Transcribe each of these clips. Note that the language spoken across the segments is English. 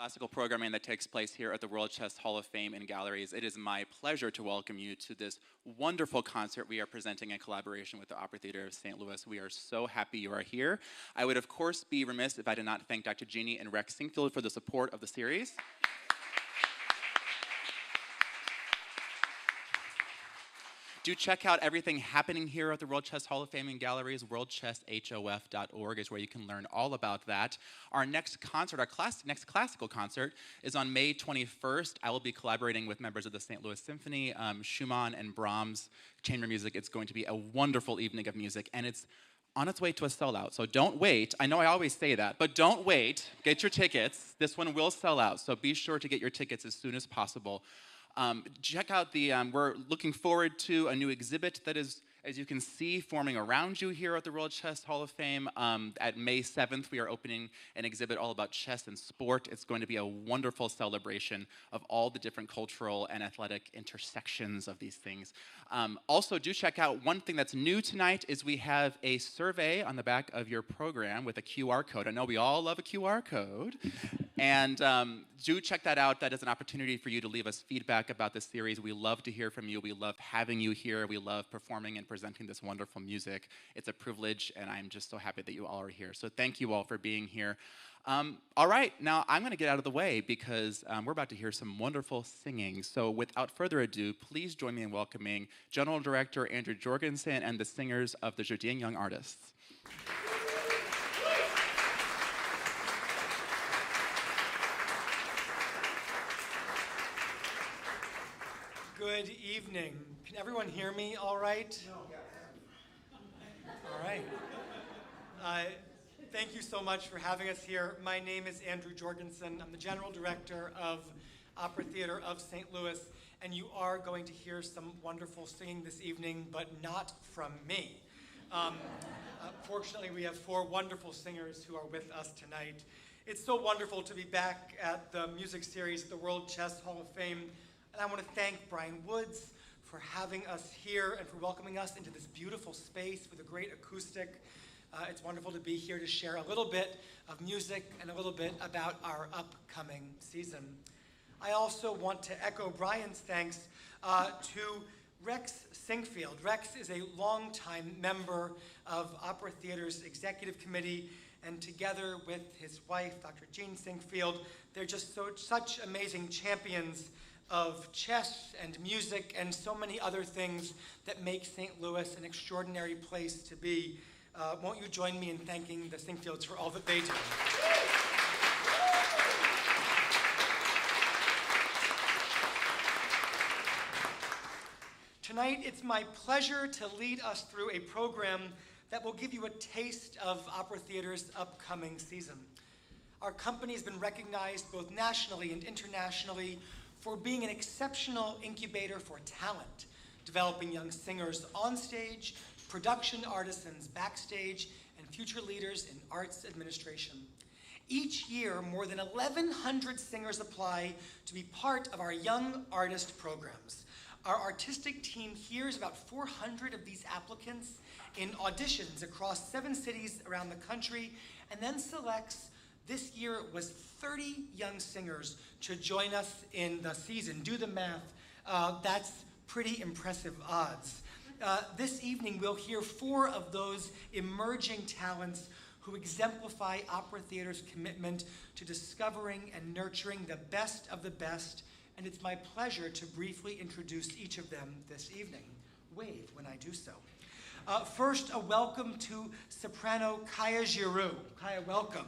Classical programming that takes place here at the World Chess Hall of Fame and Galleries. It is my pleasure to welcome you to this wonderful concert we are presenting in collaboration with the Opera Theater of St. Louis. We are so happy you are here. I would, of course, be remiss if I did not thank Dr. Jeannie and Rex Singfield for the support of the series. Do check out everything happening here at the World Chess Hall of Fame and Galleries. WorldChessHof.org is where you can learn all about that. Our next concert, next classical concert, is on May 21st. I will be collaborating with members of the St. Louis Symphony, Schumann and Brahms chamber music. It's going to be a wonderful evening of music, and it's on its way to a sellout. So don't wait. I know I always say that, but don't wait. Get your tickets. This one will sell out, so be sure to get your tickets as soon as possible. Check out we're looking forward to a new exhibit that is, as you can see, forming around you here at the World Chess Hall of Fame. At May 7th, we are opening an exhibit all about chess and sport. It's going to be a wonderful celebration of all the different cultural and athletic intersections of these things. Also, do check out one thing that's new tonight is we have a survey on the back of your program with a QR code. I know we all love a QR code. And do check that out. That is an opportunity for you to leave us feedback about this series. We love to hear from you. We love having you here. We love performing and presenting this wonderful music. It's a privilege, and I'm just so happy that you all are here. So thank you all for being here. All right, now I'm going to get out of the way because we're about to hear some wonderful singing. So without further ado, please join me in welcoming General Director Andrew Jorgensen and the singers of the Gerdine Young Artists. Good evening. Can everyone hear me all right? No. All right. Thank you so much for having us here. My name is Andrew Jorgensen. I'm the General Director of Opera Theater of St. Louis, and you are going to hear some wonderful singing this evening, but not from me. Fortunately, we have 4 wonderful singers who are with us tonight. It's so wonderful to be back at the music series at the World Chess Hall of Fame. And I want to thank Brian Woods for having us here and for welcoming us into this beautiful space with a great acoustic. It's wonderful to be here to share a little bit of music and a little bit about our upcoming season. I also want to echo Brian's thanks to Rex Singfield. Rex is a longtime member of Opera Theater's executive committee, and together with his wife, Dr. Jean Singfield, they're just such amazing champions of chess and music and so many other things that make St. Louis an extraordinary place to be. Won't you join me in thanking the Singfields for all that they do? Tonight, it's my pleasure to lead us through a program that will give you a taste of Opera Theater's upcoming season. Our company has been recognized both nationally and internationally for being an exceptional incubator for talent, developing young singers on stage, production artisans backstage, and future leaders in arts administration. Each year, more than 1,100 singers apply to be part of our young artist programs. Our artistic team hears about 400 of these applicants in auditions across 7 cities around the country, and then selects. This year it was 30 young singers to join us in the season. Do the math. That's pretty impressive odds. This evening we'll hear 4 of those emerging talents who exemplify Opera Theater's commitment to discovering and nurturing the best of the best, and it's my pleasure to briefly introduce each of them this evening. Wave when I do so. First, a welcome to soprano Kaya Giroux. Kaya, welcome.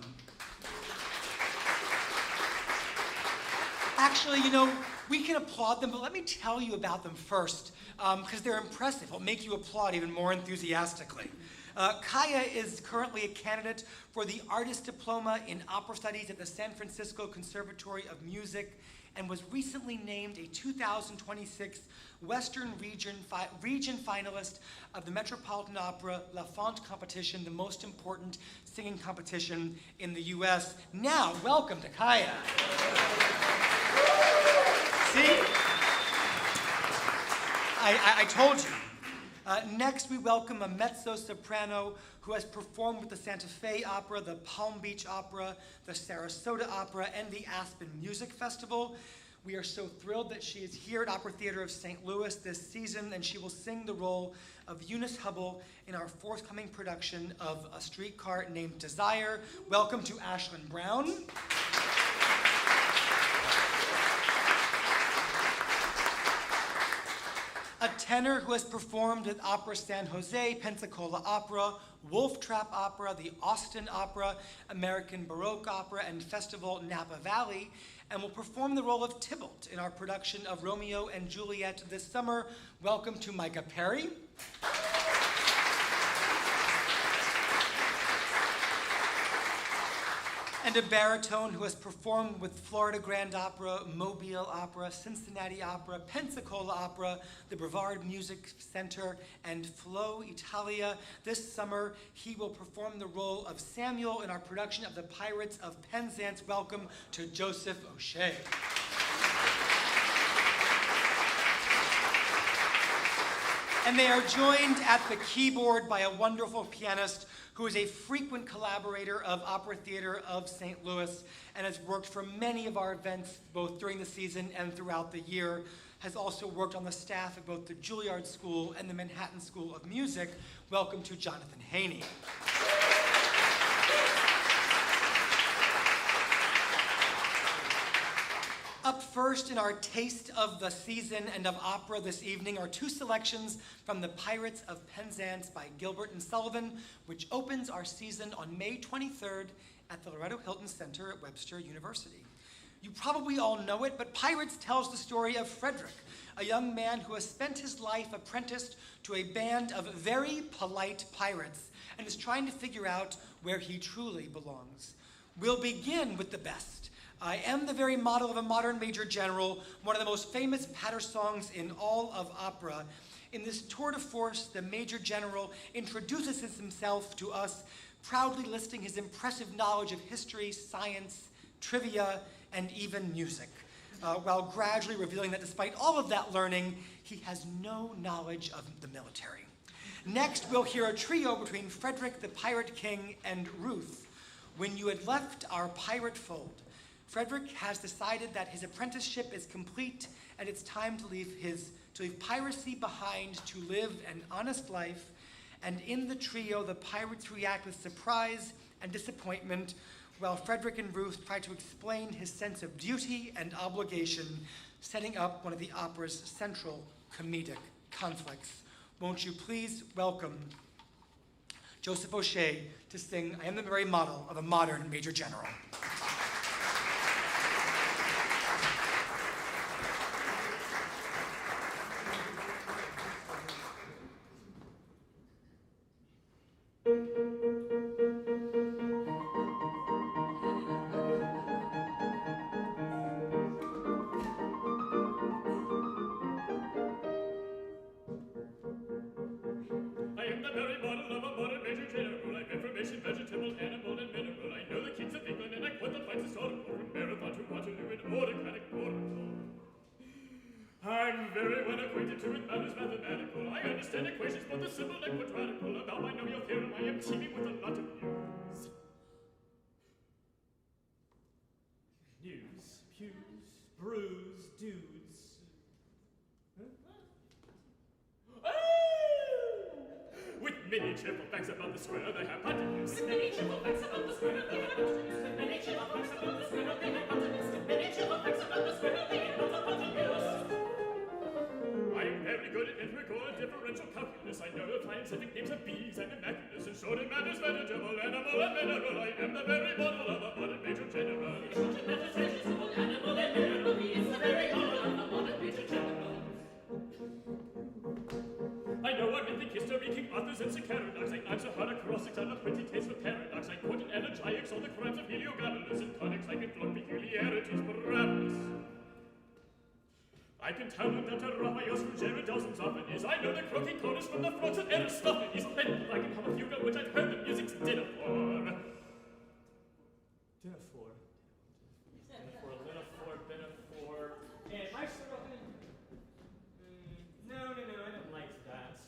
Actually, you know, we can applaud them, but let me tell you about them first, because they're impressive. It'll make you applaud even more enthusiastically. Kaya is currently a candidate for the Artist Diploma in Opera Studies at the San Francisco Conservatory of Music, and was recently named a 2026 Western Region finalist of the Metropolitan Opera La Fonte competition, the most important singing competition in the U.S. Now, welcome to Kaya. See? I told you. Next, we welcome a mezzo-soprano who has performed with the Santa Fe Opera, the Palm Beach Opera, the Sarasota Opera, and the Aspen Music Festival. We are so thrilled that she is here at Opera Theater of St. Louis this season, and she will sing the role of Eunice Hubble in our forthcoming production of A Streetcar Named Desire. Welcome to Ashlyn Brown. A tenor who has performed at Opera San Jose, Pensacola Opera, Wolf Trap Opera, the Austin Opera, American Baroque Opera, and Festival Napa Valley, and will perform the role of Tybalt in our production of Romeo and Juliet this summer. Welcome to Micah Perry. And a baritone who has performed with Florida Grand Opera, Mobile Opera, Cincinnati Opera, Pensacola Opera, the Brevard Music Center, and Flo Italia. This summer, he will perform the role of Samuel in our production of the Pirates of Penzance. Welcome to Joseph O'Shea. And they are joined at the keyboard by a wonderful pianist who is a frequent collaborator of Opera Theater of St. Louis and has worked for many of our events both during the season and throughout the year, has also worked on the staff at both the Juilliard School and the Manhattan School of Music. Welcome to Jonathan Haney. Up first in our taste of the season and of opera this evening are two selections from the Pirates of Penzance by Gilbert and Sullivan, which opens our season on May 23rd at the Loretto Hilton Center at Webster University. You probably all know it, but Pirates tells the story of Frederick, a young man who has spent his life apprenticed to a band of very polite pirates and is trying to figure out where he truly belongs. We'll begin with the best. I am the very model of a modern major general, one of the most famous patter songs in all of opera. In this tour de force, the major general introduces himself to us, proudly listing his impressive knowledge of history, science, trivia, and even music, while gradually revealing that despite all of that learning, he has no knowledge of the military. Next, we'll hear a trio between Frederick the Pirate King and Ruth. When you had left our pirate fold, Frederick has decided that his apprenticeship is complete and it's time to leave piracy behind to live an honest life. And in the trio, the pirates react with surprise and disappointment, while Frederick and Ruth try to explain his sense of duty and obligation, setting up one of the opera's central comedic conflicts. Won't you please welcome Joseph O'Shea to sing I Am the Very Model of a Modern Major General. I'm very well acquainted to it, matters mathematical. I understand equations, both the simple and quadratical. About binomial theorem, I am teeming with a lot of news. News, pews, brews, dudes. Huh? Oh! With many triple facts about the square, they have hypotenuse. With many triple facts about the square, they have hypotenuse. With many triple facts about the square, they have hypotenuse. With many triple facts about the square, they have hypotenuse. I'm very good at integral and differential calculus. I know the scientific names of bees and immaculus, and short in matters, vegetable, animal, and mineral. I am the very model of a modern major general. In short in matters, vegetable, animal, and mineral. He is the very model of a modern major general. I know our mythic history, King Arthur's and Sir Caradox. I answer her acrostics and a pretty taste for paradox. I quote in elegiacs all the crimes of Heliogabalus, and conics I can float peculiarities, parabolas. I can tell them that Raphael's from Jared dozens often is. I know the croaking chorus from the frogs of Aristophanes. And I can hum a fugue which I've heard the music's dinner for. Dinner for? No, I don't like that.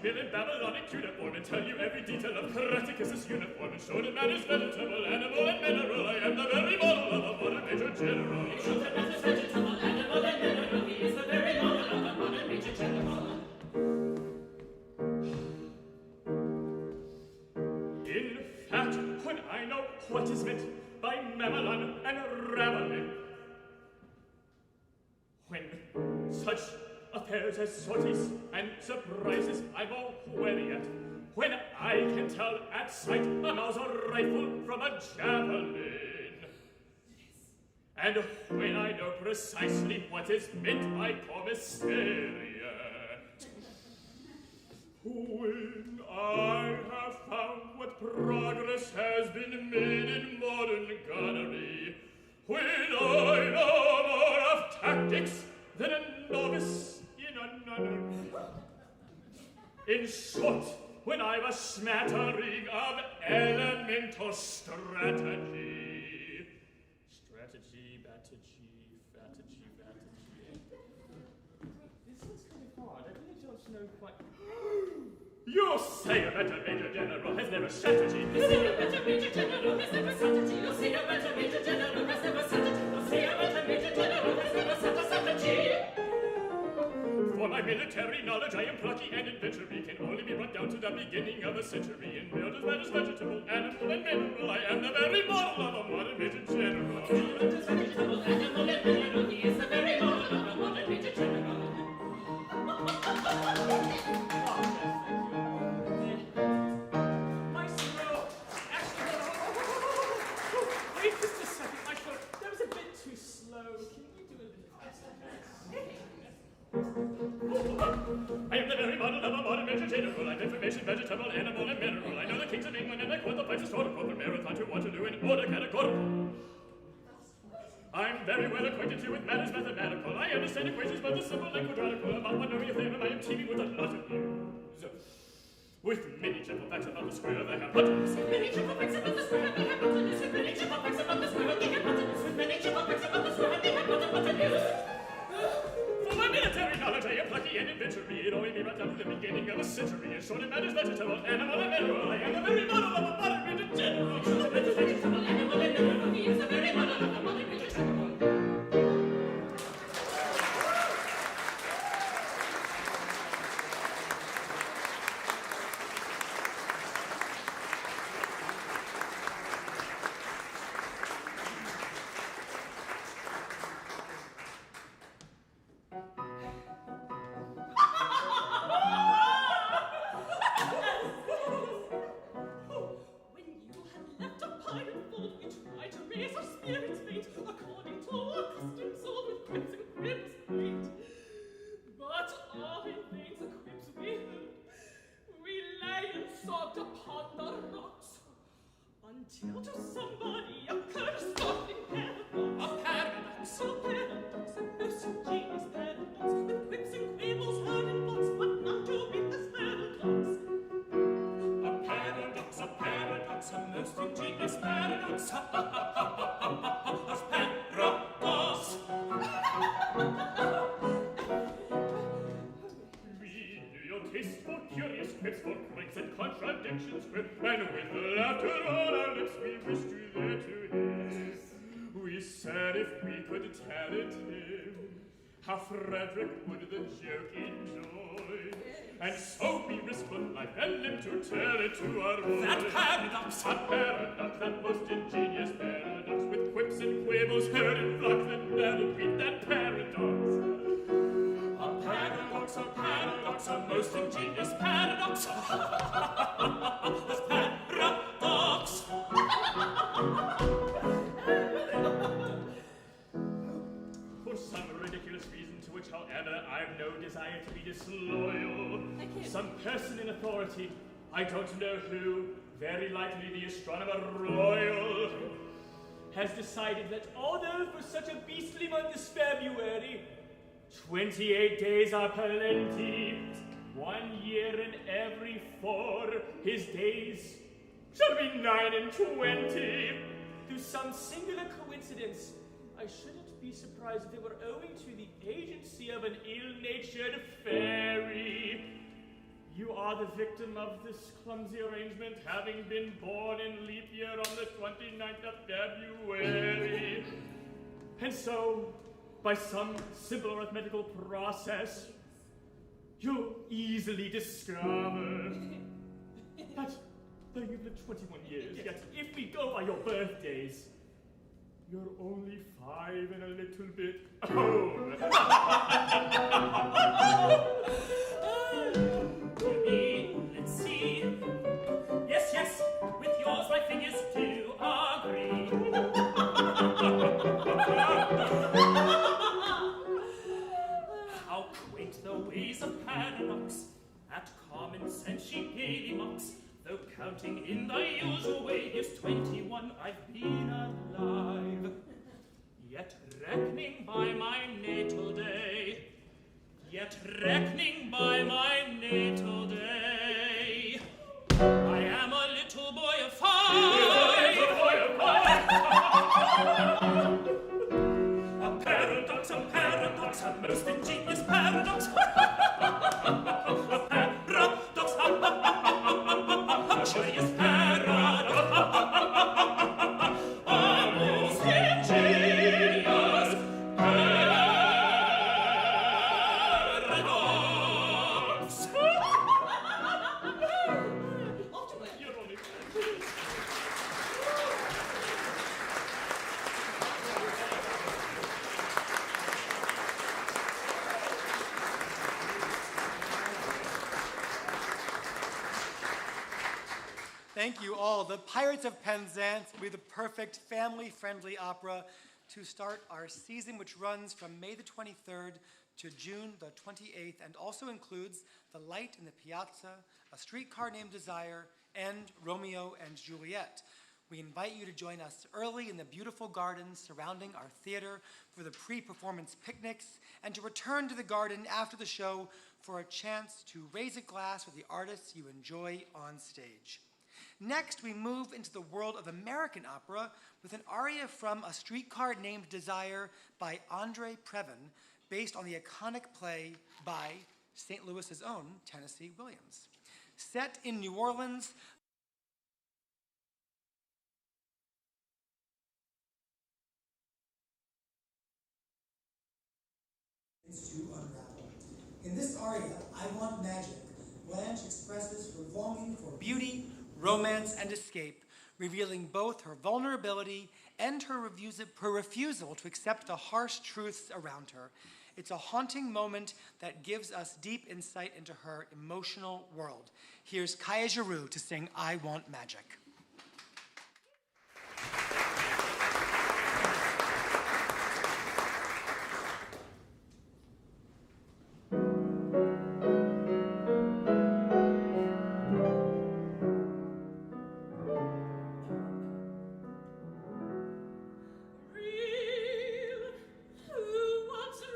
skill in Babylonic cuneiform and tell you every detail of Craticus' uniform and show that man is vegetable, animal, and mineral. I am the very model of a modern major general. And show that man is vegetable, animal, and mineral. He is the very model of a modern major general. In fact, when I know what is meant by Mamelon and Ravelin, when such affairs as sorties and surprises I'm all wary at, when I can tell at sight a Mauser rifle from a javelin, and when I know precisely what is meant by commissariat, when I have found what progress has been made in modern gunnery, when I know more of tactics than a novice in a nunnery. In short, when I've a smattering of elemental strategy. Strategy, batagy, fatagy, batagy. This one's kind of hard. I really don't know quite. You say a better major general has never strategy. You say a better major general has never strategy. You say a better major general has never strategy. You say a better major general has never strategy. For my military knowledge, I am plucky and adventurous. Can only be brought down to the beginning of a century. In build as well as vegetable, animal, and mineral. I am the very model of a modern major general. In build as vegetable, animal, and mineral. He is the very model of a modern major general. I am the very model of a modern major general. I'm information, vegetable, animal, and mineral. I know the kings of England and I quote the fights historical from Marathon to Waterloo in order categorical. I'm very well acquainted too with matters mathematical. I understand equations both the simple and quadratical. About one knowing of them, I am teeming with a lot of news. With many triple facts about the square, they have buttons. With many triple facts about the square, they have buttons. With many triple facts about the square, they have buttons. With many triple facts about the square, they have buttons. For my military knowledge, I am plucky and adventurous. It only be right down to the beginning of a century. In short, it matters vegetable, animal, and mineral. I am the very model of a modern major general. In short, it matters vegetable, animal, and mineral. He is the very model of a modern major general. Until to somebody occurs something paradox. A paradox, a most ingenious paradox, with quips and quibbles heard in books, but not to beat this paradox. A paradox, a most ingenious paradox. Ha ha ha ha ha ha ha ha paradox. We knew your taste for curious quips, for quirks and contradictions, and with the laughter on our lips, we wished you there to hear. We said if we could tell it him, how Frederick would the joke enjoy. And so we risked both life and limb to tell it to our boy. That paradox, that most ingenious paradox, with quips and quibbles heard in flocks that never beat that paradox. A paradox, a most ingenious paradox. Paradox. For some ridiculous reason to which, however, I've no desire to be disloyal, some person in authority, I don't know who, very likely the astronomer royal, has decided that although for such a beastly month as February, 28 days are plenty, 1 year in every 4, his days shall be 9 and 20. Through some singular coincidence, I shouldn't be surprised if it were owing to the agency of an ill-natured fairy. You are the victim of this clumsy arrangement, having been born in leap year on the 29th of February. And so, by some simple arithmetical process, you'll easily discover that though you've lived 21 years, yet if we go by your birthdays, you're only 5 and a little bit old. Let's see. Yes, with yours my figures do agree. How quaint the ways of paradox, at common sense she gaily mocks, though counting in the usual way, here's 21 I've been alive. Yet reckoning by my natal day, I am a little boy of 5. A paradox, a most ingenious paradox. Curious paradox. A most ingenious paradox. Thank you all. The Pirates of Penzance will be the perfect family-friendly opera to start our season, which runs from May the 23rd to June the 28th, and also includes The Light in the Piazza, A Streetcar Named Desire, and Romeo and Juliet. We invite you to join us early in the beautiful gardens surrounding our theater for the pre-performance picnics, and to return to the garden after the show for a chance to raise a glass with the artists you enjoy on stage. Next, we move into the world of American opera with an aria from A Streetcar Named Desire by Andre Previn, based on the iconic play by St. Louis's own Tennessee Williams. Set in New Orleans, to unravel. In this aria, I Want Magic, Blanche expresses her longing for beauty, romance, and escape, revealing both her vulnerability and her refusal to accept the harsh truths around her. It's a haunting moment that gives us deep insight into her emotional world. Here's Kaya Giroux to sing I Want Magic. Real, who wants real?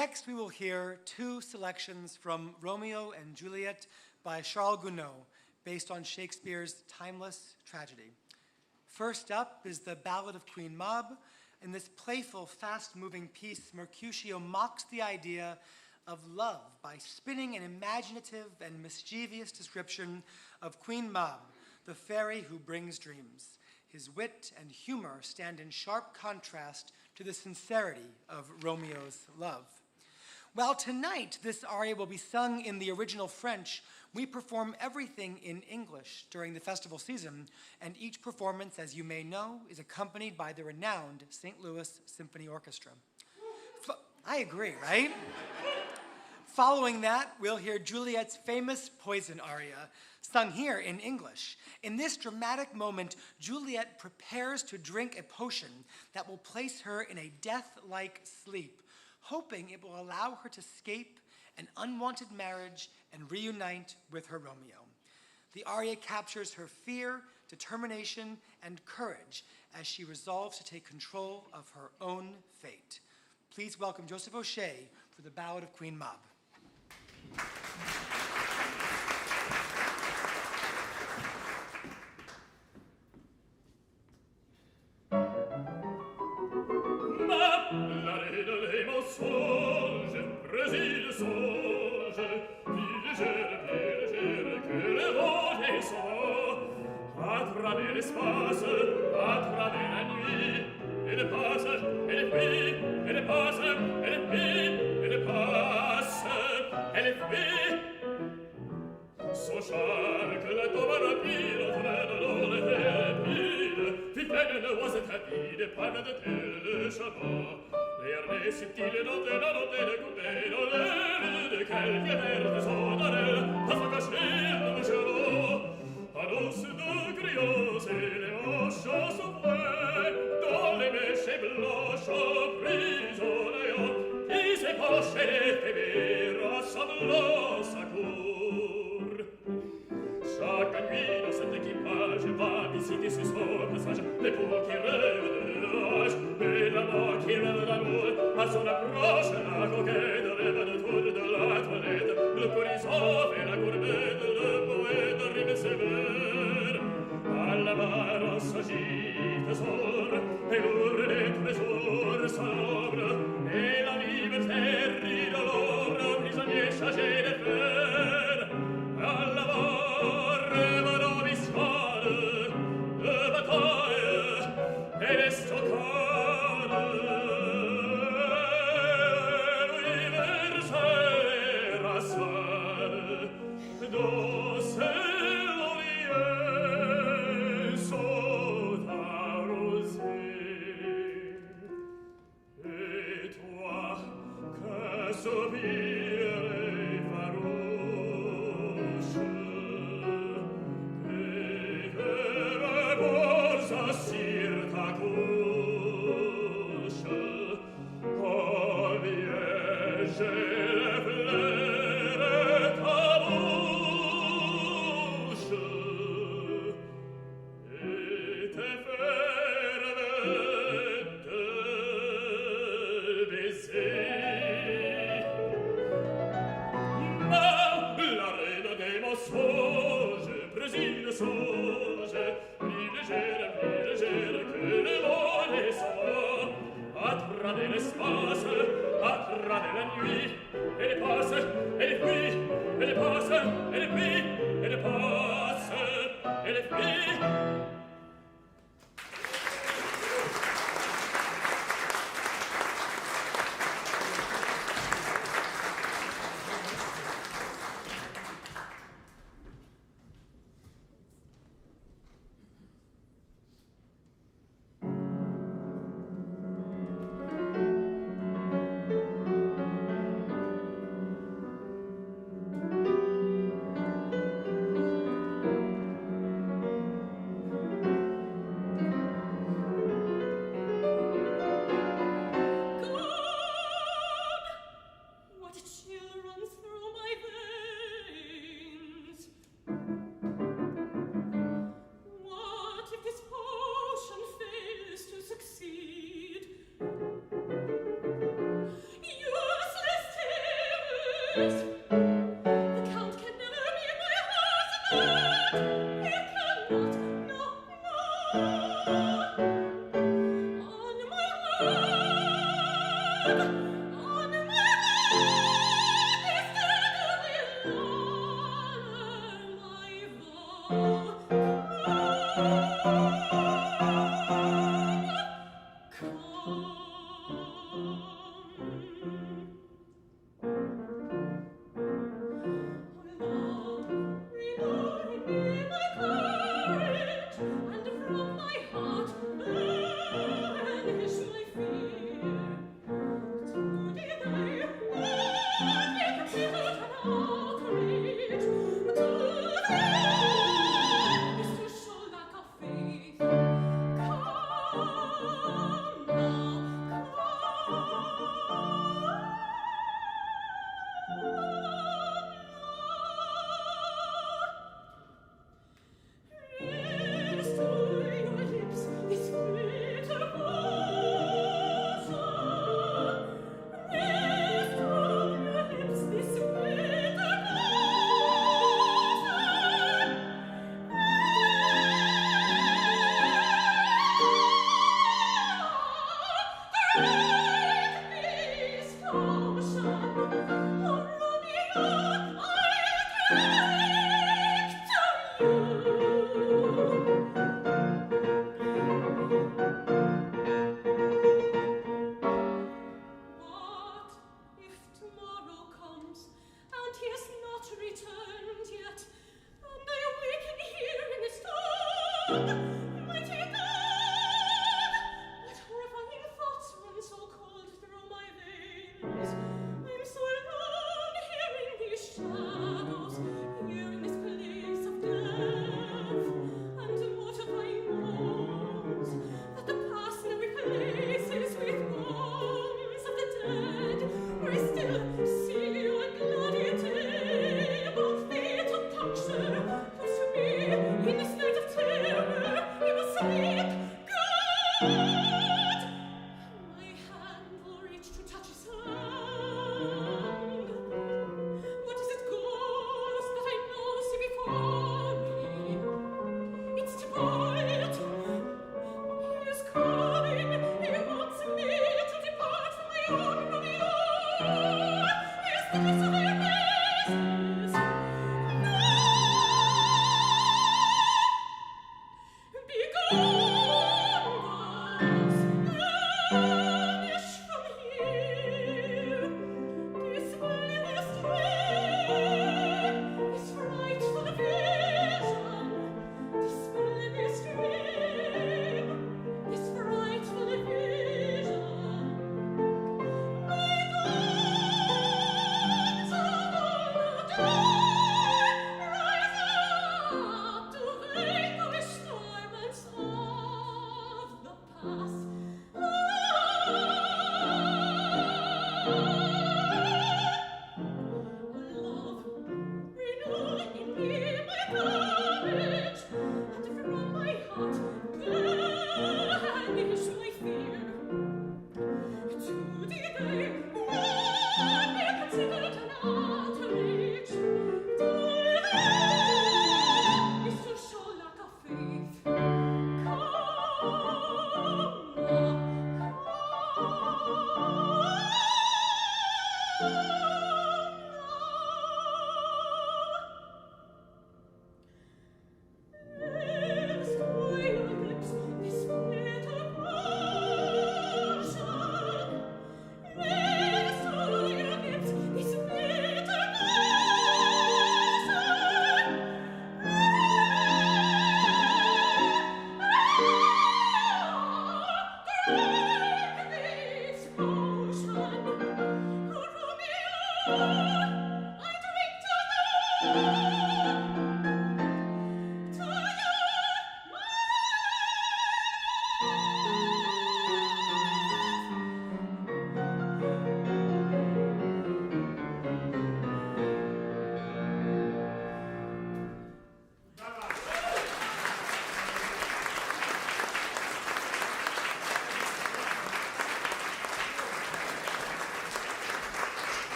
Next, we will hear two selections from Romeo and Juliet by Charles Gounod, based on Shakespeare's timeless tragedy. First up is the Ballad of Queen Mab. In this playful, fast-moving piece, Mercutio mocks the idea of love by spinning an imaginative and mischievous description of Queen Mab, the fairy who brings dreams. His wit and humor stand in sharp contrast to the sincerity of Romeo's love. While tonight this aria will be sung in the original French, we perform everything in English during the festival season, and each performance, as you may know, is accompanied by the renowned St. Louis Symphony Orchestra. I agree, right? Following that, we'll hear Juliet's famous Poison aria, sung here in English. In this dramatic moment, Juliet prepares to drink a potion that will place her in a death-like sleep, hoping it will allow her to escape an unwanted marriage and reunite with her Romeo. The aria captures her fear, determination, and courage as she resolves to take control of her own fate. Please welcome Joseph O'Shea for the Ballad of Queen Mab.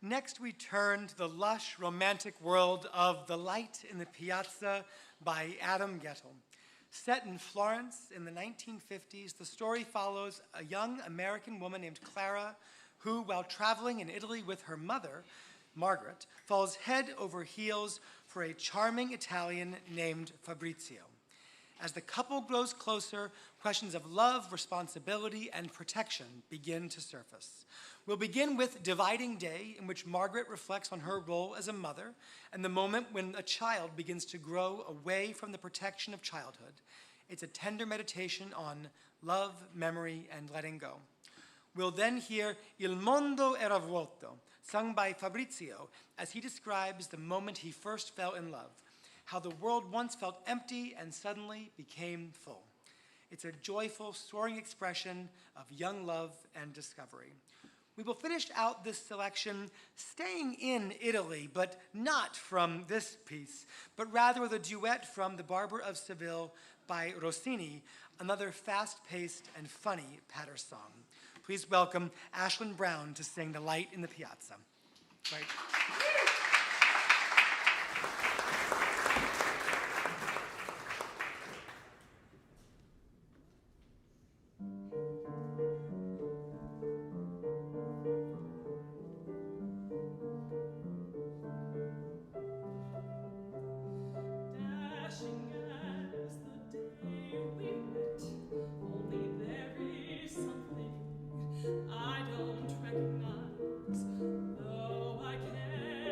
Next, we turn to the lush, romantic world of The Light in the Piazza by Adam Gettel. Set in Florence in the 1950s, the story follows a young American woman named Clara who, while traveling in Italy with her mother, Margaret, falls head over heels for a charming Italian named Fabrizio. As the couple grows closer, questions of love, responsibility, and protection begin to surface. We'll begin with Dividing Day, in which Margaret reflects on her role as a mother and the moment when a child begins to grow away from the protection of childhood. It's a tender meditation on love, memory, and letting go. We'll then hear Il mondo era vuoto, sung by Fabrizio, as he describes the moment he first fell in love, how the world once felt empty and suddenly became full. It's a joyful, soaring expression of young love and discovery. We will finish out this selection staying in Italy, but not from this piece, but rather with a duet from The Barber of Seville by Rossini, another fast-paced and funny patter song. Please welcome Ashlyn Brown to sing The Light in the Piazza. Right. I don't recognize, though I can.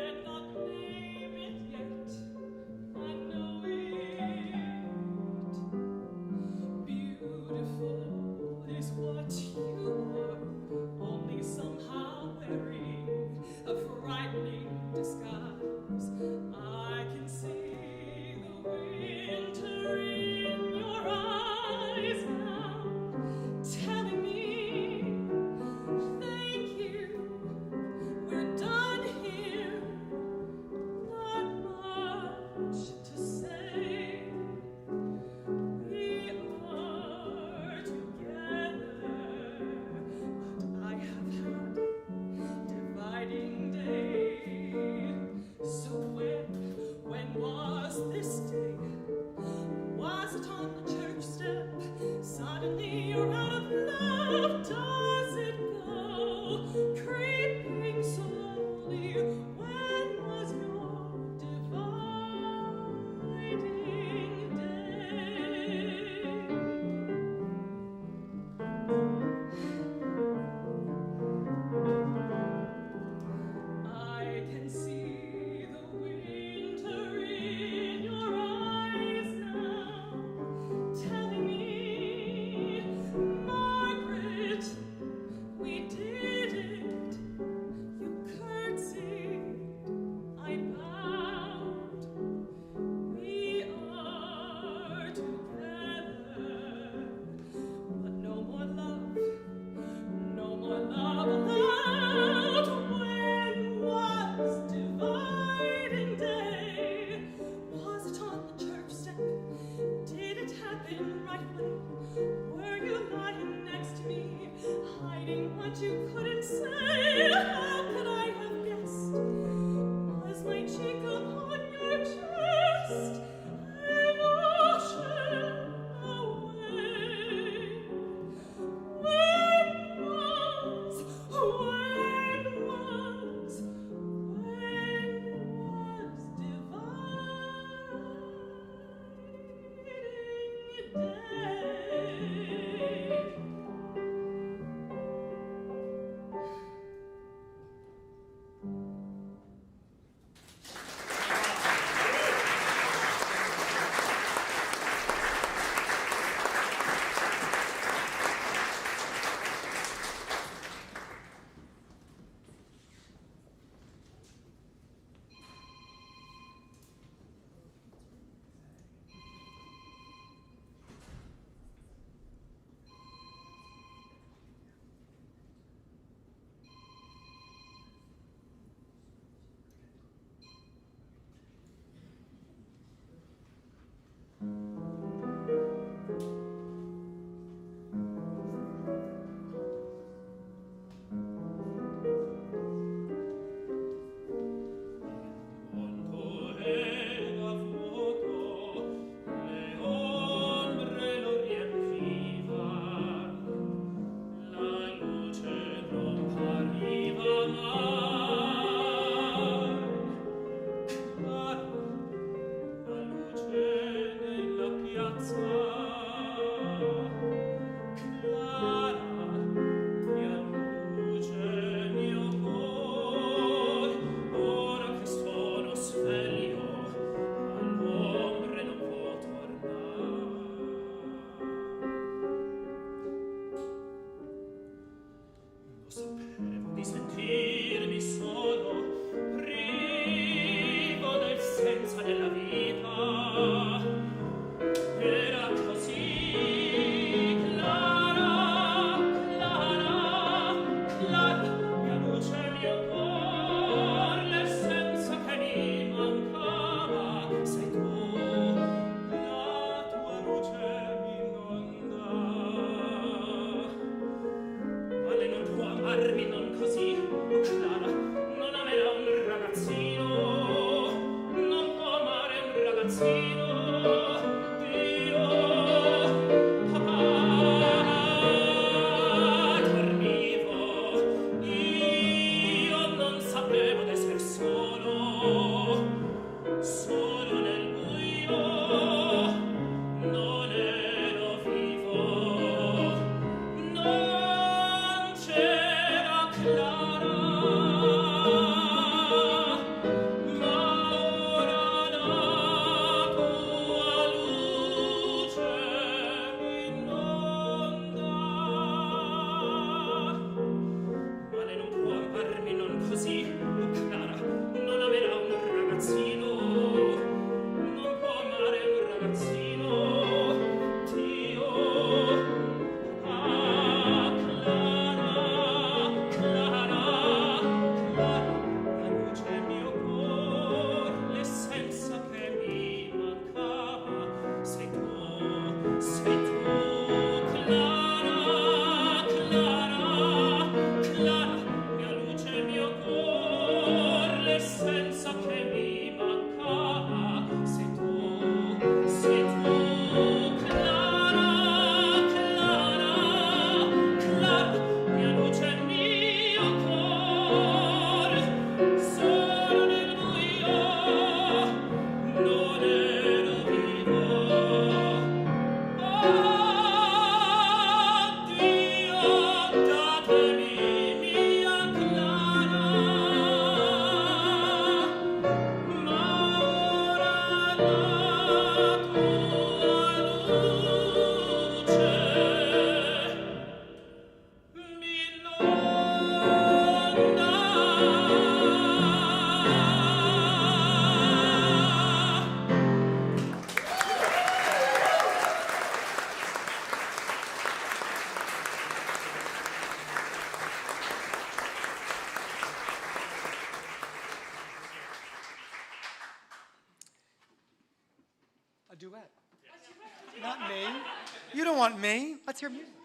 Duet. Not me. You don't want me. Let's hear music.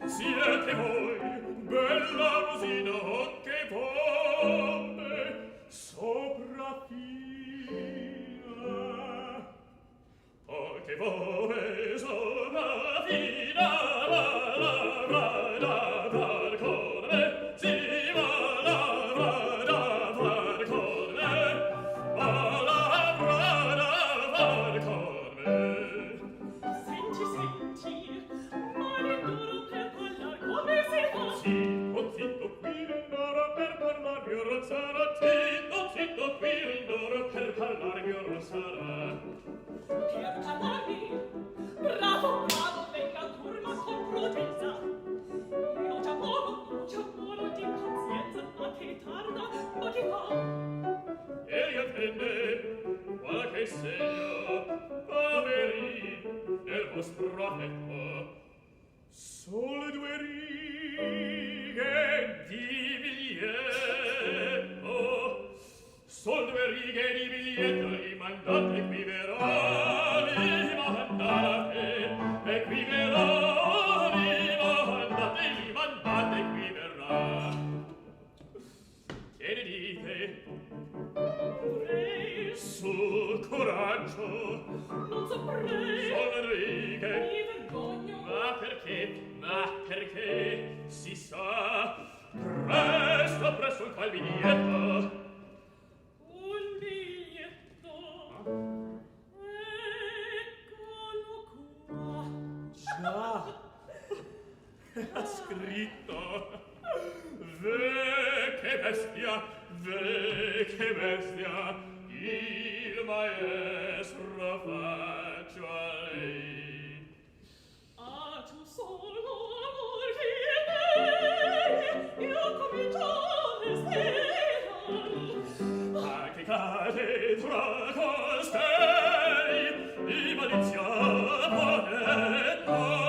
Siete voi, bella rosina, che bombe, sopraffina, che voi sopraffina, far con me, si far con me, far con me. Senti, malindoro per parlar come si fa. Zitto qui lindoro per parlar mio rozzara. Zitto qui lindoro per parlar mio rozzara. Per parlarmi, bravo, venga curma con prudenza. Io già volo di pazienza, ma che tarda, ma che fa? Egli attende qualche segno, poveri, nel vostro affetto. Sole due righe di biglietto, sol due righe di biglietto, li mandate qui verrà, li mandate, e qui verrà, li mandate qui verrà. Che ne dite? Vorrei, Sul coraggio, non saprei, sol righe, mi vergogno. ma perché si sa biglietto. Un biglietto. Eccolo qua. Già. Ha scritto. Ve che bestia, il maestro faccio a lei. Ah, tu solo amor di me, io comincio a desiderare. A che cade tra costei, di malizia poter por.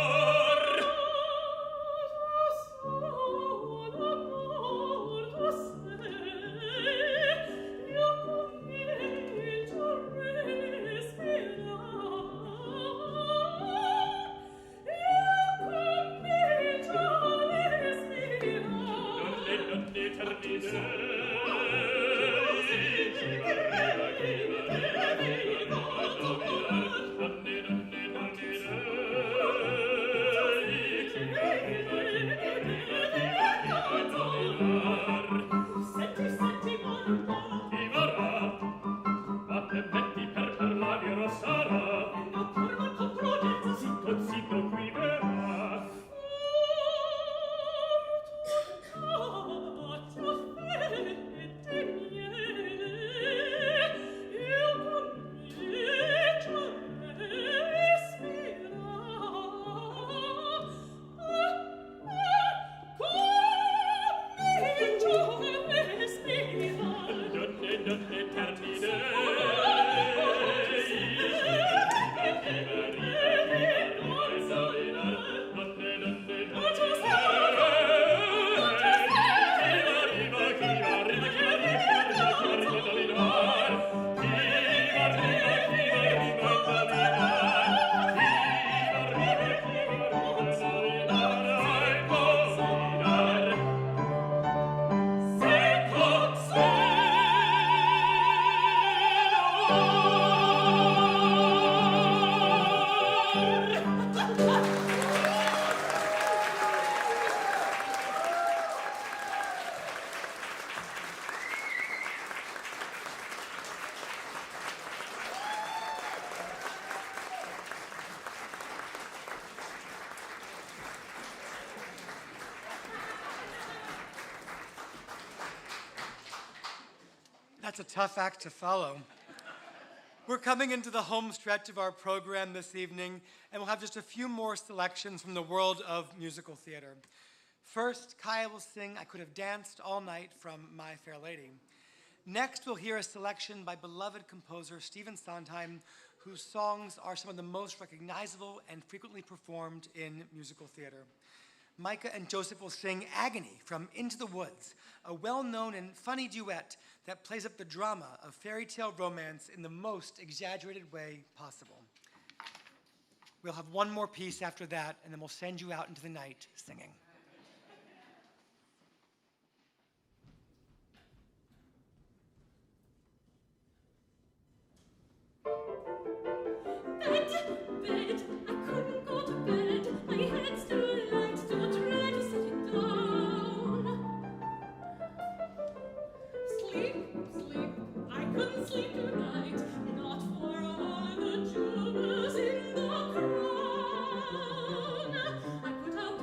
That's a tough act to follow. We're coming into the home stretch of our program this evening, and we'll have just a few more selections from the world of musical theater. First, Kaya will sing I Could Have Danced All Night from My Fair Lady. Next, we'll hear a selection by beloved composer Stephen Sondheim, whose songs are some of the most recognizable and frequently performed in musical theater. Micah and Joseph will sing Agony from Into the Woods, a well-known and funny duet that plays up the drama of fairy tale romance in the most exaggerated way possible. We'll have one more piece after that, and then we'll send you out into the night singing. Sleep tonight, not for all the jewels in the crown. I could have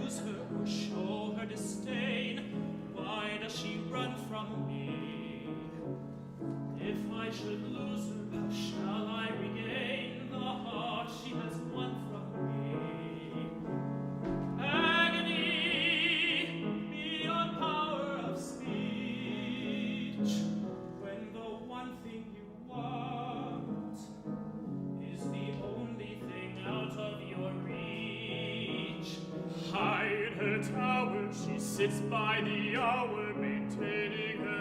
lose her or show her disdain? Why does she run from me? If I should lose her, how shall I regain the heart she has won from me? Agony beyond power of speech, when the one thing you want is the only thing out of your reach. High in her tower, she sits by the hour, maintaining her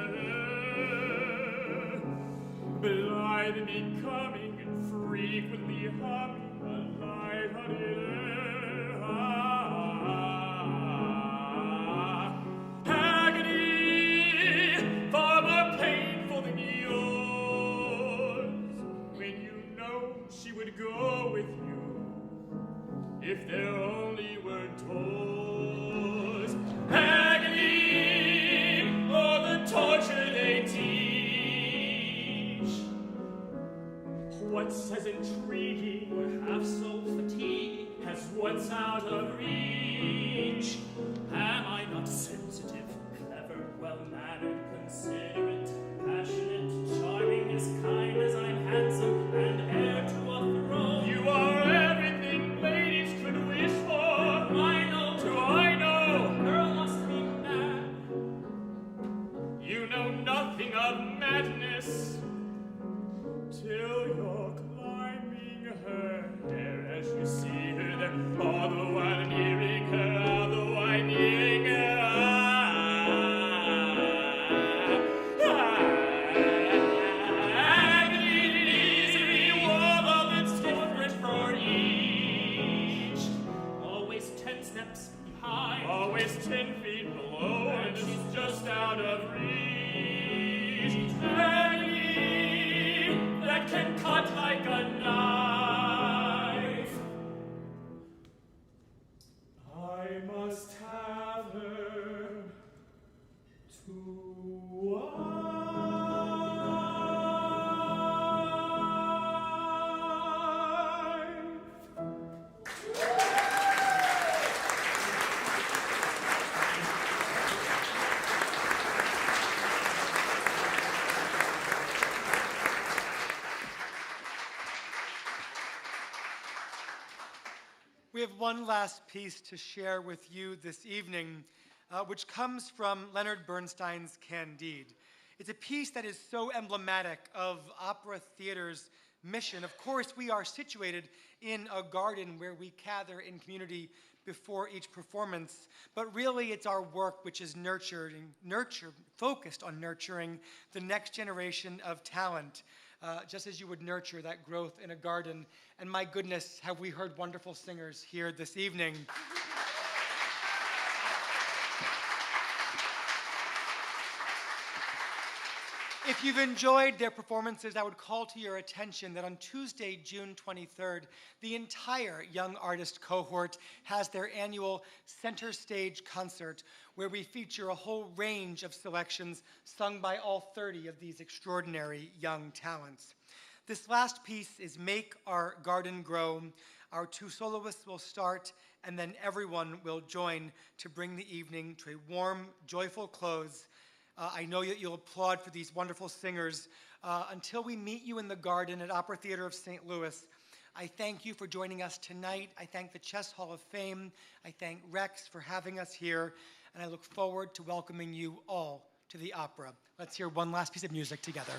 blithely coming and frequently humming a light-hearted agony far more painful than yours, when you know she would go with you if there only were doors. Agony, oh, the torture they teach. What's as intriguing or half so fatiguing as what's out of reach? Am I not sensitive, clever, well-mannered, considerate, passionate, charming, as kind as I'm handsome, and heir to a throne? You are everything ladies could wish for. I know, do I know? Girl must be mad. You know nothing of madness till you're climbing her hair as you see her there, all the while nearing her, all the while nearing her. Agony, misery, war, that's different for each. Always 10 steps behind, always 10 feet below, and she's just out of reach. Agony that can cut like a knife. I must have her to wife. We have one last piece to share with you this evening, which comes from Leonard Bernstein's Candide. It's a piece that is so emblematic of opera theater's mission. Of course, we are situated in a garden where we gather in community before each performance, but really it's our work which is focused on nurturing the next generation of talent, just as you would nurture that growth in a garden. And my goodness, have we heard wonderful singers here this evening. If you've enjoyed their performances, I would call to your attention that on Tuesday, June 23rd, the entire Young Artist cohort has their annual Center Stage concert, where we feature a whole range of selections sung by all 30 of these extraordinary young talents. This last piece is Make Our Garden Grow. Our two soloists will start, and then everyone will join to bring the evening to a warm, joyful close. I know that you'll applaud for these wonderful singers. Until we meet you in the garden at Opera Theater of St. Louis, I thank you for joining us tonight. I thank the Chess Hall of Fame. I thank Rex for having us here. And I look forward to welcoming you all to the opera. Let's hear one last piece of music together.